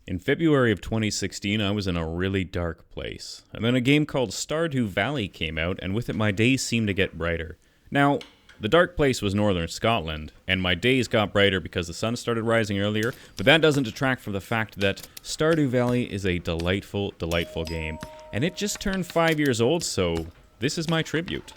In February of 2016, I was in a really dark place. And then a game called Stardew Valley came out, and with it my days seemed to get brighter. Now, the dark place was northern Scotland, and my days got brighter because the sun started rising earlier, but that doesn't detract from the fact that Stardew Valley is a delightful, delightful game. And it just turned 5 years old, so this is my tribute.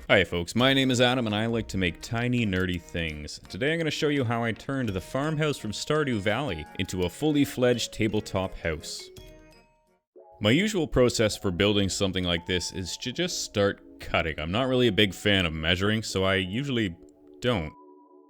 Hi folks, my name is Adam and I like to make tiny nerdy things. Today I'm going to show you how I turned the farmhouse from Stardew Valley into a fully fledged tabletop house. My usual process for building something like this is to just start cutting. I'm not really a big fan of measuring, so I usually don't.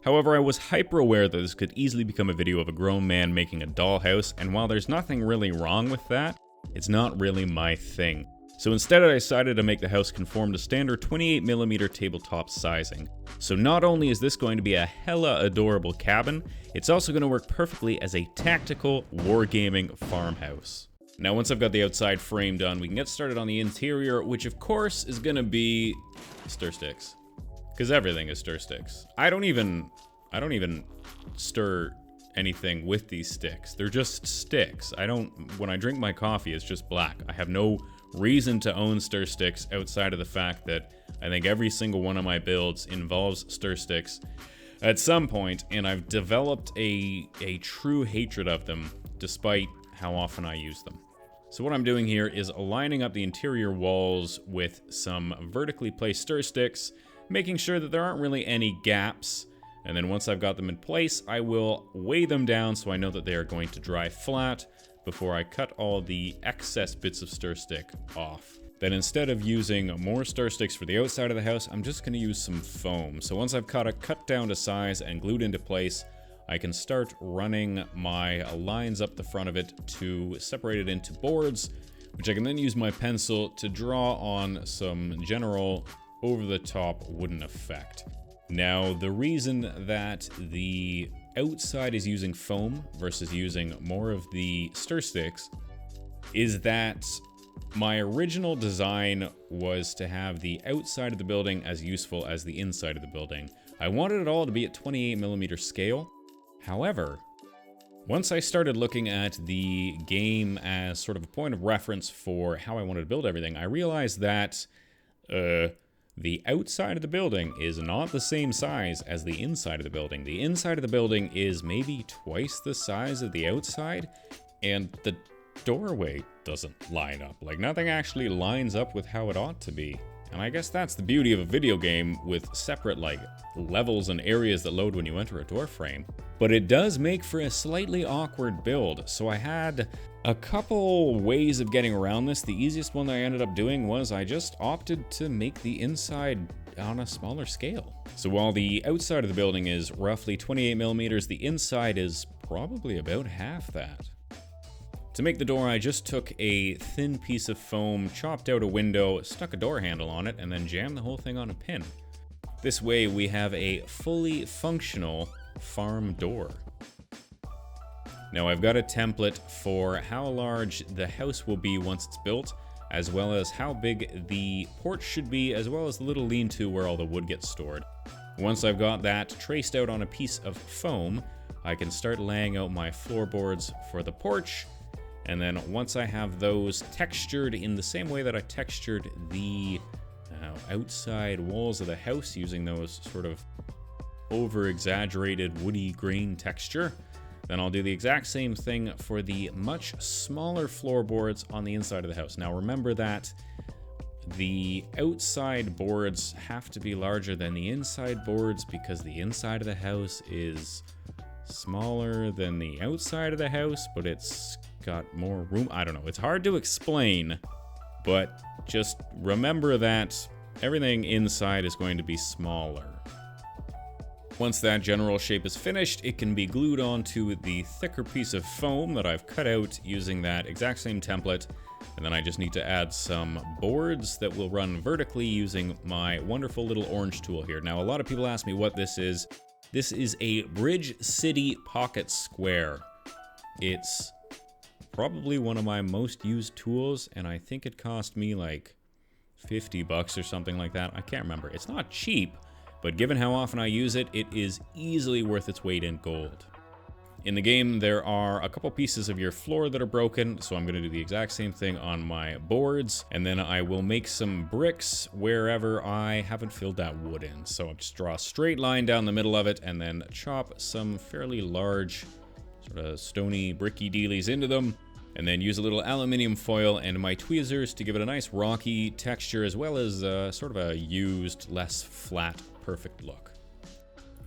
However, I was hyper aware that this could easily become a video of a grown man making a dollhouse, and while there's nothing really wrong with that, it's not really my thing. So instead I decided to make the house conform to standard 28mm tabletop sizing. So not only is this going to be a hella adorable cabin, it's also going to work perfectly as a tactical wargaming farmhouse. Now once I've got the outside frame done, we can get started on the interior, which of course is going to be stir sticks. Because everything is stir sticks. I don't even stir anything with these sticks. They're just sticks. When I drink my coffee, it's just black. I have no reason to own stir sticks outside of the fact that I think every single one of my builds involves stir sticks at some point, and I've developed a true hatred of them despite how often I use them. So what I'm doing here is aligning up the interior walls with some vertically placed stir sticks, making sure that there aren't really any gaps, and then once I've got them in place, I will weigh them down so I know that they are going to dry flat before I cut all the excess bits of stir stick off. Then instead of using more stir sticks for the outside of the house, I'm just going to use some foam. So once I've cut down to size and glued into place, I can start running my lines up the front of it to separate it into boards, which I can then use my pencil to draw on some general over-the-top wooden effect. Now, the reason that the outside is using foam versus using more of the stir sticks is that my original design was to have the outside of the building as useful as the inside of the building. I wanted it all to be at 28mm scale. However, once I started looking at the game as sort of a point of reference for how I wanted to build everything, I realized that the outside of the building is not the same size as the inside of the building. The inside of the building is maybe twice the size of the outside, and the doorway doesn't line up. Like, nothing actually lines up with how it ought to be. And I guess that's the beauty of a video game with separate, like, levels and areas that load when you enter a door frame. But it does make for a slightly awkward build, so I had a couple ways of getting around this. The easiest one that I ended up doing was I just opted to make the inside on a smaller scale. So while the outside of the building is roughly 28mm, the inside is probably about half that. To make the door, I just took a thin piece of foam, chopped out a window, stuck a door handle on it, and then jammed the whole thing on a pin. This way we have a fully functional farm door. Now I've got a template for how large the house will be once it's built, as well as how big the porch should be, as well as the little lean-to where all the wood gets stored. Once I've got that traced out on a piece of foam, I can start laying out my floorboards for the porch. And then once I have those textured in the same way that I textured the outside walls of the house using those sort of over-exaggerated woody green texture, then I'll do the exact same thing for the much smaller floorboards on the inside of the house. Now remember that the outside boards have to be larger than the inside boards because the inside of the house is smaller than the outside of the house, but it's got more room. I don't know. It's hard to explain, but just remember that everything inside is going to be smaller. Once that general shape is finished, it can be glued onto the thicker piece of foam that I've cut out using that exact same template. And then I just need to add some boards that will run vertically using my wonderful little orange tool here. Now, a lot of people ask me what this is. This is a Bridge City Pocket Square. It's probably one of my most used tools, and I think it cost me like $50 or something like that. I can't remember. It's not cheap, but given how often I use it, it is easily worth its weight in gold. In the game, there are a couple pieces of your floor that are broken, so I'm going to do the exact same thing on my boards, and then I will make some bricks wherever I haven't filled that wood in. So I'll just draw a straight line down the middle of it, and then chop some fairly large, sort of stony, bricky dealies into them, and then use a little aluminium foil and my tweezers to give it a nice rocky texture, as well as sort of a used, less flat, perfect look.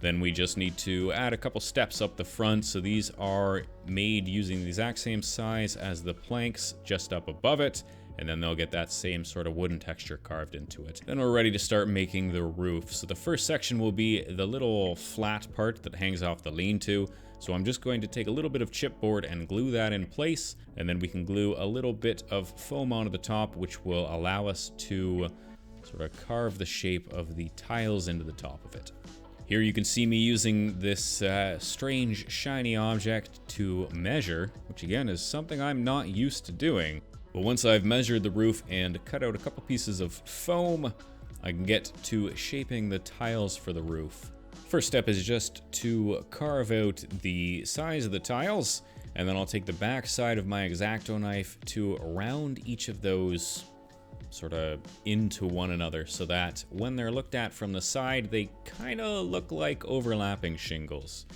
Then we just need to add a couple steps up the front, so these are made using the exact same size as the planks just up above it, and then they'll get that same sort of wooden texture carved into it. Then we're ready to start making the roof. So the first section will be the little flat part that hangs off the lean-to. So I'm just going to take a little bit of chipboard and glue that in place, and then we can glue a little bit of foam onto the top, which will allow us to sort of carve the shape of the tiles into the top of it. Here you can see me using this strange shiny object to measure, which again is something I'm not used to doing. But once I've measured the roof and cut out a couple pieces of foam, I can get to shaping the tiles for the roof. First step is just to carve out the size of the tiles, and then I'll take the back side of my X-Acto knife to round each of those sort of into one another, so that when they're looked at from the side, they kind of look like overlapping shingles.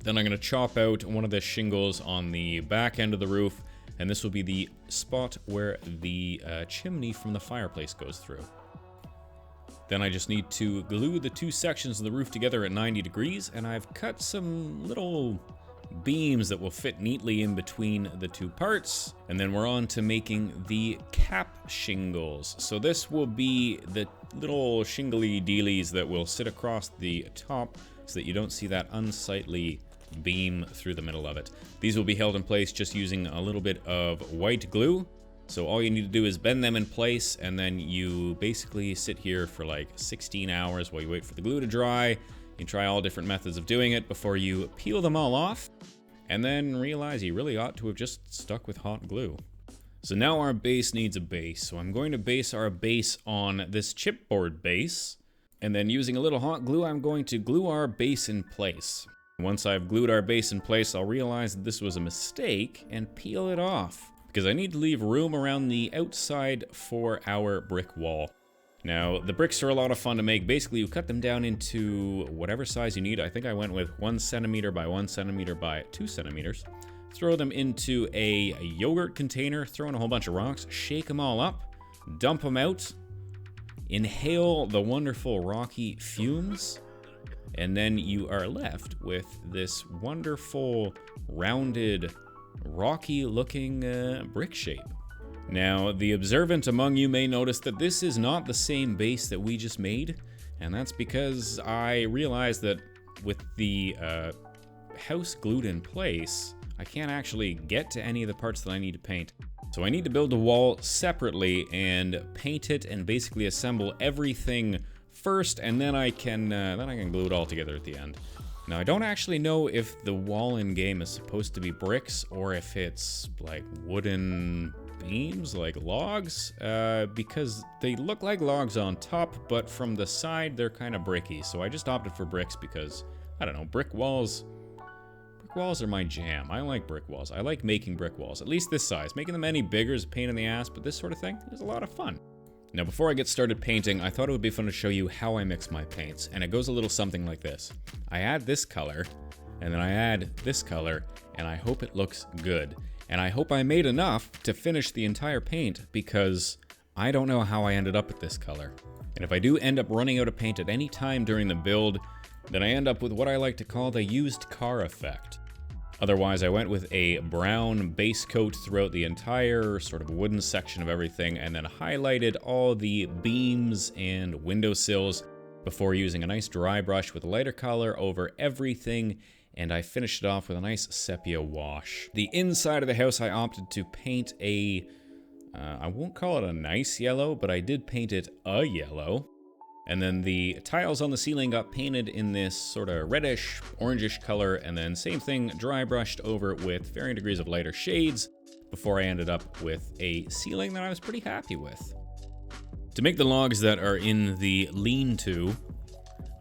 Then I'm going to chop out one of the shingles on the back end of the roof, and this will be the spot where the chimney from the fireplace goes through. Then I just need to glue the two sections of the roof together at 90 degrees, and I've cut some little beams that will fit neatly in between the two parts. And then we're on to making the cap shingles. So this will be the little shingly dealies that will sit across the top so that you don't see that unsightly beam through the middle of it. These will be held in place just using a little bit of white glue. So all you need to do is bend them in place, and then you basically sit here for like 16 hours while you wait for the glue to dry. You try all different methods of doing it before you peel them all off, and then realize you really ought to have just stuck with hot glue. So now our base needs a base. So I'm going to base our base on this chipboard base, and then using a little hot glue, I'm going to glue our base in place. Once I've glued our base in place, I'll realize that this was a mistake and peel it off, because I need to leave room around the outside for our brick wall. Now, the bricks are a lot of fun to make. Basically, you cut them down into whatever size you need. I think I went with 1 centimeter by 1 centimeter by 2 centimeters. Throw them into a yogurt container, throw in a whole bunch of rocks, shake them all up, dump them out, inhale the wonderful rocky fumes, and then you are left with this wonderful, rounded, rocky-looking brick shape. Now, the observant among you may notice that this is not the same base that we just made, and that's because I realized that with the house glued in place, I can't actually get to any of the parts that I need to paint. So I need to build a wall separately and paint it and basically assemble everything first, and then I can glue it all together at the end. Now, I don't actually know if the wall in game is supposed to be bricks or if it's like wooden beams, like logs, because they look like logs on top, but from the side they're kind of bricky. So I just opted for bricks because, I don't know, brick walls are my jam. I like brick walls. I like making brick walls, at least this size. Making them any bigger is a pain in the ass, but this sort of thing is a lot of fun. Now, before I get started painting, I thought it would be fun to show you how I mix my paints, and it goes a little something like this. I add this color, and then I add this color, and I hope it looks good. And I hope I made enough to finish the entire paint, because I don't know how I ended up with this color. And if I do end up running out of paint at any time during the build, then I end up with what I like to call the used car effect. Otherwise, I went with a brown base coat throughout the entire sort of wooden section of everything, and then highlighted all the beams and windowsills before using a nice dry brush with a lighter color over everything, and I finished it off with a nice sepia wash. The inside of the house, I opted to paint I won't call it a nice yellow, but I did paint it a yellow. And then the tiles on the ceiling got painted in this sort of reddish, orangish color, and then same thing, dry brushed over with varying degrees of lighter shades before I ended up with a ceiling that I was pretty happy with. To make the logs that are in the lean-to,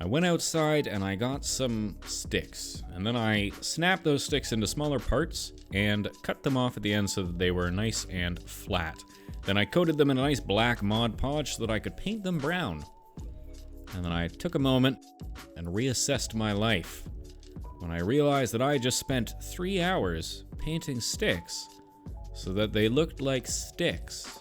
I went outside and I got some sticks, and then I snapped those sticks into smaller parts and cut them off at the end so that they were nice and flat. Then I coated them in a nice black Mod Podge so that I could paint them brown. And then I took a moment and reassessed my life when I realized that I just spent 3 hours painting sticks so that they looked like sticks.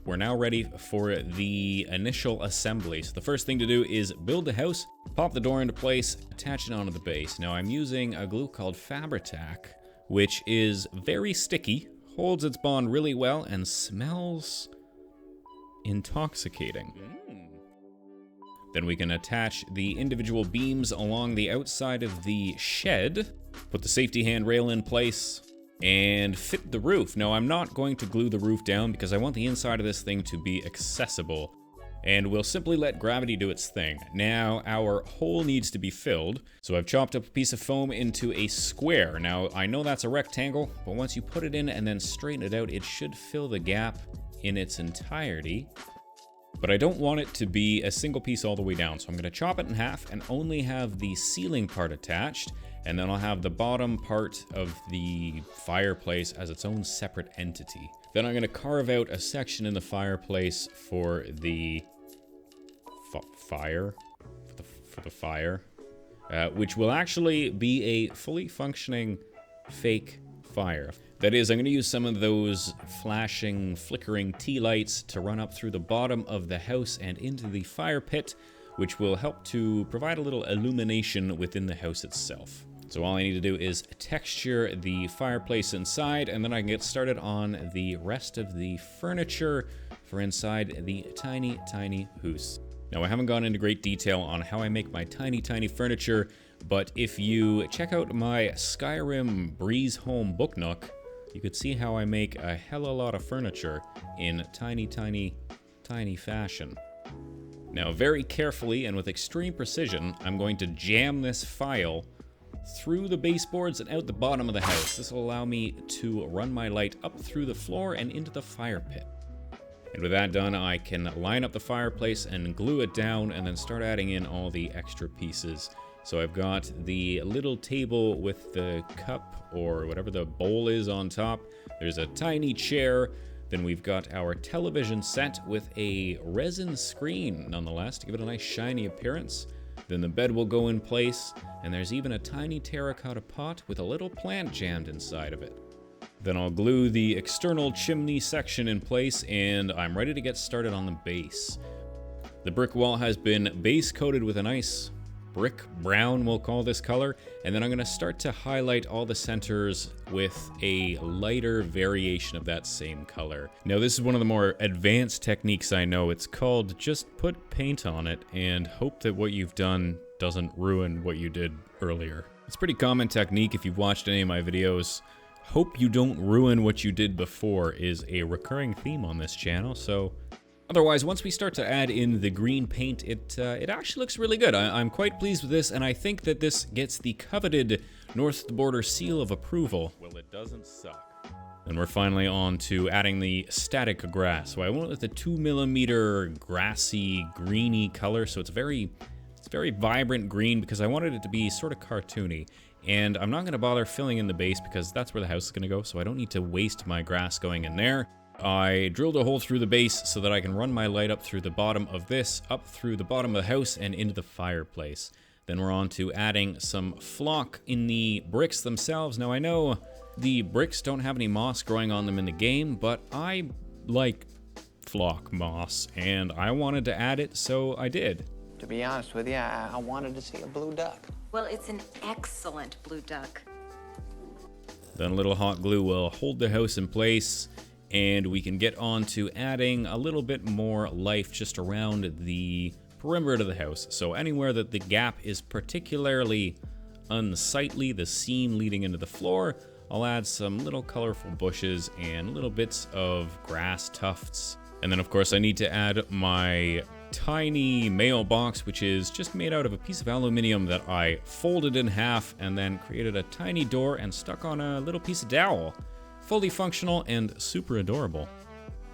We're now ready for the initial assembly. So the first thing to do is build the house, pop the door into place, attach it onto the base. Now I'm using a glue called Fabri-Tac, which is very sticky, holds its bond really well, and smells intoxicating. Then we can attach the individual beams along the outside of the shed, put the safety handrail in place, and fit the roof. Now, I'm not going to glue the roof down because I want the inside of this thing to be accessible, and we'll simply let gravity do its thing. Now, our hole needs to be filled, so I've chopped up a piece of foam into a square. Now, I know that's a rectangle, but once you put it in and then straighten it out, it should fill the gap in its entirety. But I don't want it to be a single piece all the way down, so I'm going to chop it in half and only have the ceiling part attached, and then I'll have the bottom part of the fireplace as its own separate entity. Then I'm going to carve out a section in the fireplace for the fire, which will actually be a fully functioning fake fire. That is, I'm going to use some of those flashing, flickering T-lights to run up through the bottom of the house and into the fire pit, which will help to provide a little illumination within the house itself. So all I need to do is texture the fireplace inside, and then I can get started on the rest of the furniture for inside the tiny, tiny house. Now, I haven't gone into great detail on how I make my tiny, tiny furniture, but if you check out my Skyrim Breeze Home book nook, you could see how I make a hella lot of furniture in tiny, tiny, tiny fashion. Now, very carefully and with extreme precision, I'm going to jam this file through the baseboards and out the bottom of the house. This will allow me to run my light up through the floor and into the fire pit. And with that done, I can line up the fireplace and glue it down and then start adding in all the extra pieces. So I've got the little table with the cup or whatever the bowl is on top. There's a tiny chair. Then we've got our television set with a resin screen, nonetheless, to give it a nice shiny appearance. Then the bed will go in place, and there's even a tiny terracotta pot with a little plant jammed inside of it. Then I'll glue the external chimney section in place, and I'm ready to get started on the base. The brick wall has been base coated with a nice brick brown, we'll call this color, and then I'm going to start to highlight all the centers with a lighter variation of that same color. Now, this is one of the more advanced techniques I know. It's called just put paint on it and hope that what you've done doesn't ruin what you did earlier. It's a pretty common technique if you've watched any of my videos. Hope you don't ruin what you did before is a recurring theme on this channel, so otherwise, once we start to add in the green paint, it actually looks really good. I'm quite pleased with this, and I think that this gets the coveted North of the Border seal of approval. Well, it doesn't suck. And we're finally on to adding the static grass. So I went with the 2mm grassy, greeny color, so it's very vibrant green because I wanted it to be sort of cartoony. And I'm not going to bother filling in the base because that's where the house is going to go, so I don't need to waste my grass going in there. I drilled a hole through the base so that I can run my light up through the bottom of this, up through the bottom of the house, and into the fireplace. Then we're on to adding some flock in the bricks themselves. Now, I know the bricks don't have any moss growing on them in the game, but I like flock moss, and I wanted to add it, so I did. To be honest with you, I wanted to see a blue duck. Well, it's an excellent blue duck. Then a little hot glue will hold the house in place, and we can get on to adding a little bit more life just around the perimeter of the house. So anywhere that the gap is particularly unsightly, the seam leading into the floor, I'll add some little colorful bushes and little bits of grass tufts. And then of course I need to add my tiny mailbox, which is just made out of a piece of aluminum that I folded in half and then created a tiny door and stuck on a little piece of dowel. Fully functional and super adorable.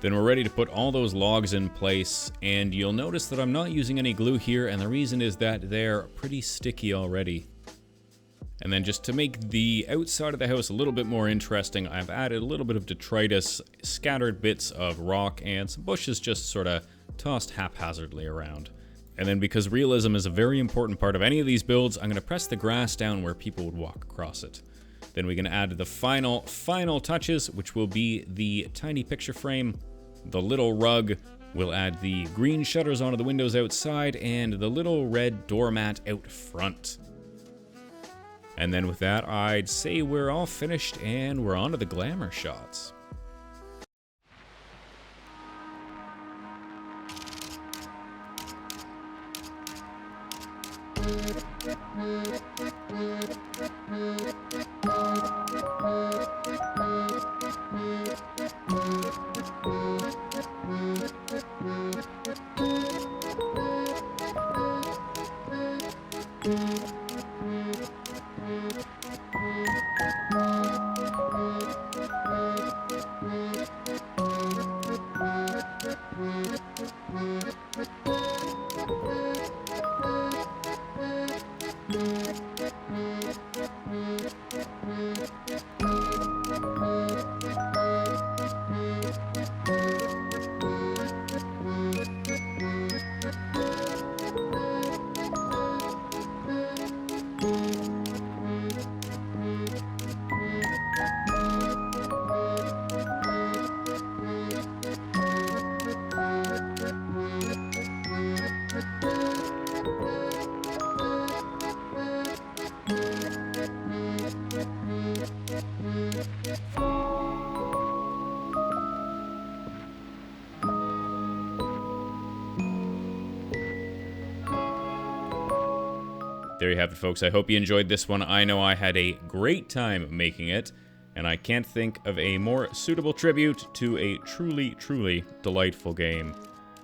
Then we're ready to put all those logs in place, and you'll notice that I'm not using any glue here, and the reason is that they're pretty sticky already. And then just to make the outside of the house a little bit more interesting, I've added a little bit of detritus, scattered bits of rock, and some bushes just sort of tossed haphazardly around. And then because realism is a very important part of any of these builds, I'm going to press the grass down where people would walk across it. Then we can add the final touches, which will be the tiny picture frame, the little rug. We'll add the green shutters onto the windows outside and the little red doormat out front. And then with that, I'd say we're all finished and we're on to the glamour shots. There you have it, folks. I hope you enjoyed this one. I know I had a great time making it, and I can't think of a more suitable tribute to a truly, truly delightful game.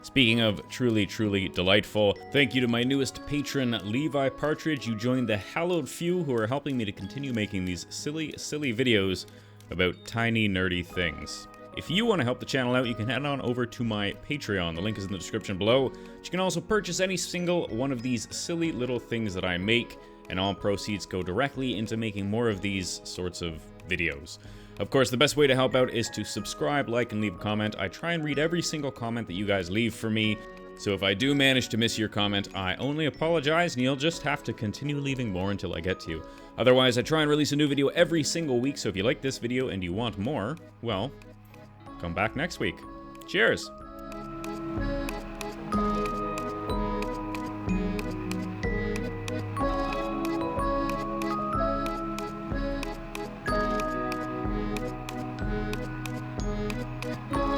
Speaking of truly, truly delightful, thank you to my newest patron, Levi Partridge. You joined the hallowed few who are helping me to continue making these silly, silly videos about tiny, nerdy things. If you want to help the channel out, you can head on over to my Patreon. The link is in the description below. You can also purchase any single one of these silly little things that I make, and all proceeds go directly into making more of these sorts of videos. Of course, the best way to help out is to subscribe, like, and leave a comment. I try and read every single comment that you guys leave for me, so if I do manage to miss your comment, I only apologize, and you'll just have to continue leaving more until I get to you. Otherwise, I try and release a new video every single week, so if you like this video and you want more, well, come back next week. Cheers!